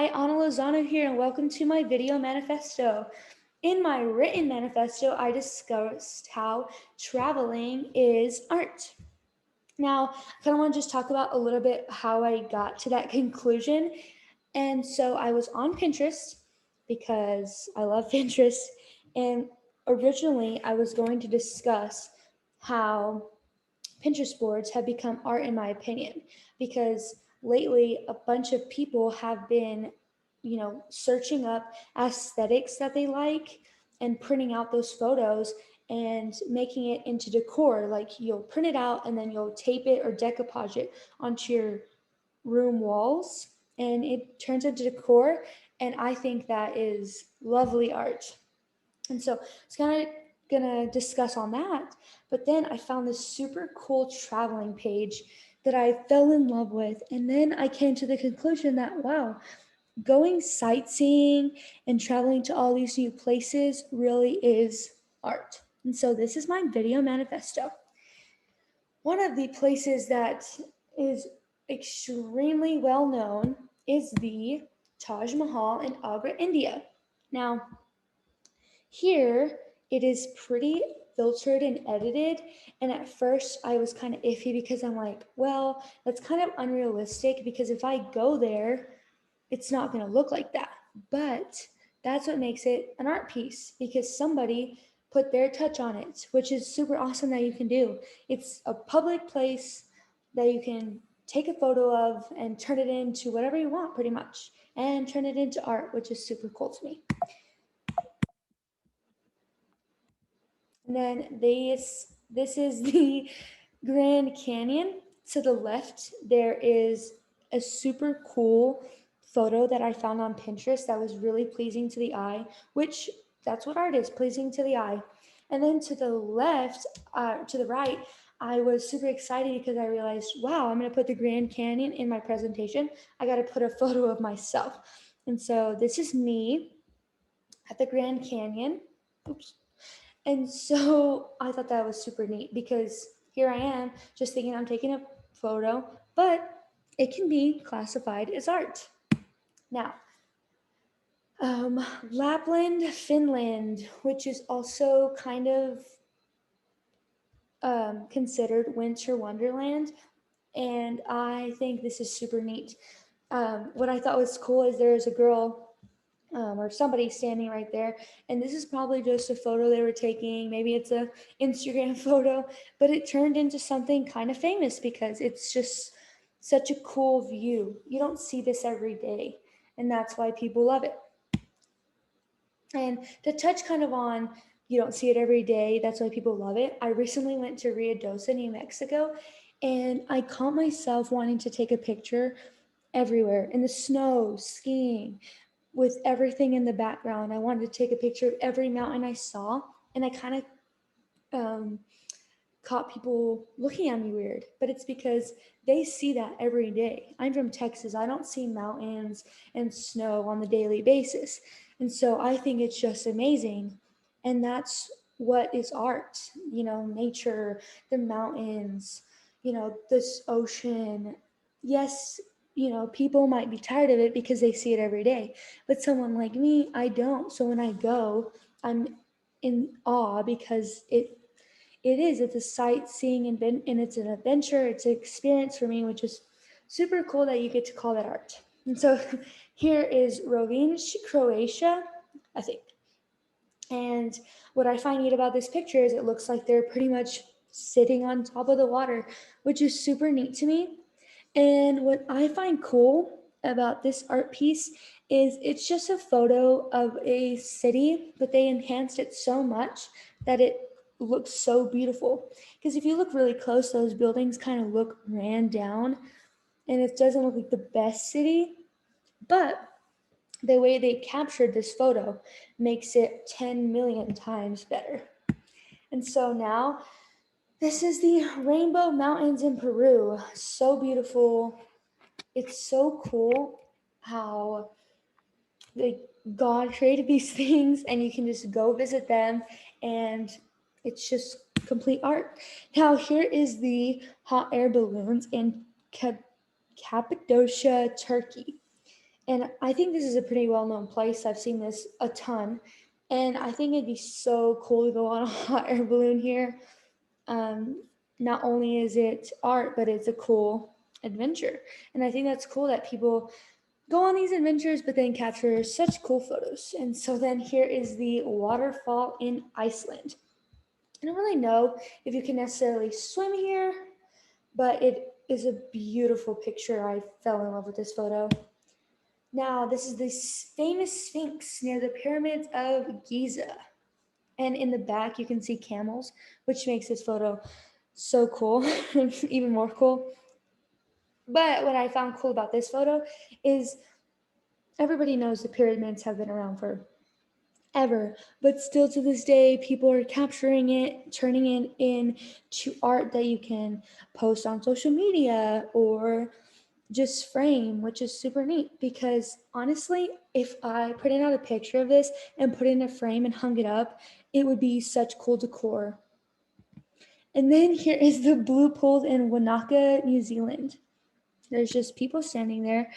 Hi, Ana Lozano here, and welcome to my video manifesto. In my written manifesto, I discussed how traveling is art. Now, I kind of want to just talk about a little bit how I got to that conclusion. And so I was on Pinterest because I love Pinterest. And originally, I was going to discuss how Pinterest boards have become art, in my opinion, because lately a bunch of people have been, searching up aesthetics that they like and printing out those photos and making it into decor. Like you'll print it out and then you'll tape it or decoupage it onto your room walls and it turns into decor. And I think that is lovely art. And so it's kind of gonna discuss on that. But then I found this super cool traveling page that I fell in love with. And then I came to the conclusion that, wow, going sightseeing and traveling to all these new places really is art. And so this is my video manifesto. One of the places that is extremely well known is the Taj Mahal in Agra, India. Now, here, it is pretty filtered and edited. And at first, I was kind of iffy because I'm like, well, that's kind of unrealistic because if I go there, it's not going to look like that. But that's what makes it an art piece because somebody put their touch on it, which is super awesome that you can do. It's a public place that you can take a photo of and turn it into whatever you want, pretty much, and turn it into art, which is super cool to me. And then this is the Grand Canyon. To the left, there is a super cool photo that I found on Pinterest that was really pleasing to the eye, which that's what art is, pleasing to the eye. And then to the left, to the right, I was super excited because I realized, wow, I'm going to put the Grand Canyon in my presentation. I got to put a photo of myself. And so this is me at the Grand Canyon. Oops. And so I thought that was super neat because here I am just thinking I'm taking a photo, but it can be classified as art. Now, Lapland, Finland, which is also kind of considered winter wonderland, and I think this is super neat. What I thought was cool is there's a girl or somebody standing right there. And this is probably just a photo they were taking. Maybe it's a Instagram photo, but it turned into something kind of famous because it's just such a cool view. You don't see this every day, and that's why people love it. And to touch kind of on, you don't see it every day. That's why people love it. I recently went to Rio Dosa, New Mexico, and I caught myself wanting to take a picture everywhere in the snow, skiing, with everything in the background. I wanted to take a picture of every mountain I saw, and I kind of um, caught people looking at me weird, but it's because they see that every day. I'm from Texas. I don't see mountains and snow on the daily basis. And so I think it's just amazing. And that's what is art, nature, the mountains, this ocean. Yes, people might be tired of it because they see it every day, but someone like me, I don't. So when I go, I'm in awe because it's a sightseeing and it's an adventure. It's an experience for me, which is super cool that you get to call that art. And so here is Rovinj, Croatia, I think. And what I find neat about this picture is it looks like they're pretty much sitting on top of the water, which is super neat to me. And what I find cool about this art piece is it's just a photo of a city, but they enhanced it so much that it looks so beautiful. Because if you look really close, those buildings kind of look ran down and it doesn't look like the best city. But the way they captured this photo makes it 10 million times better. And so now this is the Rainbow Mountains in Peru. So beautiful. It's so cool how like God created these things and you can just go visit them and it's just complete art. Now here is the hot air balloons in Cappadocia, Turkey. And I think this is a pretty well known place. I've seen this a ton. And I think it'd be so cool to go on a hot air balloon here. Um, Not only is it art, but it's a cool adventure. And I think that's cool that people go on these adventures, but then capture such cool photos. And so then here is the waterfall in Iceland. I don't really know if you can necessarily swim here, but it is a beautiful picture. I fell in love with this photo. Now, this is the famous Sphinx near the pyramids of Giza. And in the back, you can see camels, which makes this photo so cool, even more cool. But what I found cool about this photo is everybody knows the pyramids have been around for ever, but still to this day, people are capturing it, turning it into art that you can post on social media or just frame, which is super neat because honestly, if I printed out a picture of this and put it in a frame and hung it up, it would be such cool decor. And then here is the blue pool in Wanaka, New Zealand. There's just people standing there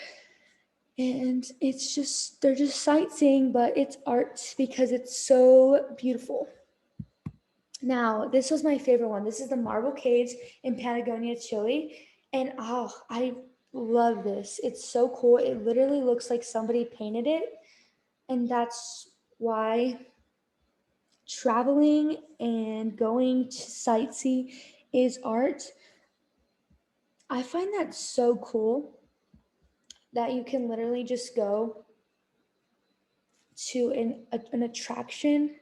and it's just they're just sightseeing, but it's art because it's so beautiful. Now, this was my favorite one. This is the marble caves in Patagonia, Chile. And oh, I love this. It's so cool. It literally looks like somebody painted it. And that's why traveling and going to sightsee is art. I find that so cool that you can literally just go to an attraction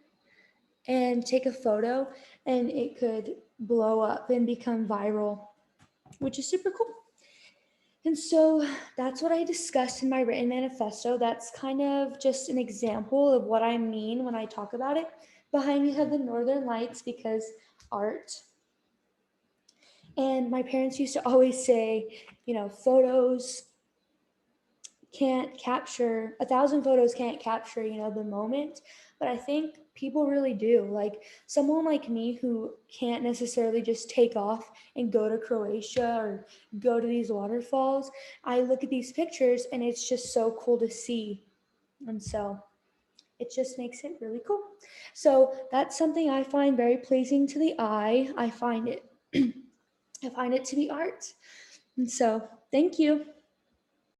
and take a photo and it could blow up and become viral, which is super cool. And so that's what I discussed in my written manifesto. That's kind of just an example of what I mean when I talk about it. Behind me have the Northern Lights because art. And my parents used to always say, photos can't capture, 1,000 photos can't capture, the moment. But I think people really do. Like someone like me who can't necessarily just take off and go to Croatia or go to these waterfalls, I look at these pictures and it's just so cool to see. And so it just makes it really cool. So that's something I find very pleasing to the eye. I find it I find it to be art. And so thank you.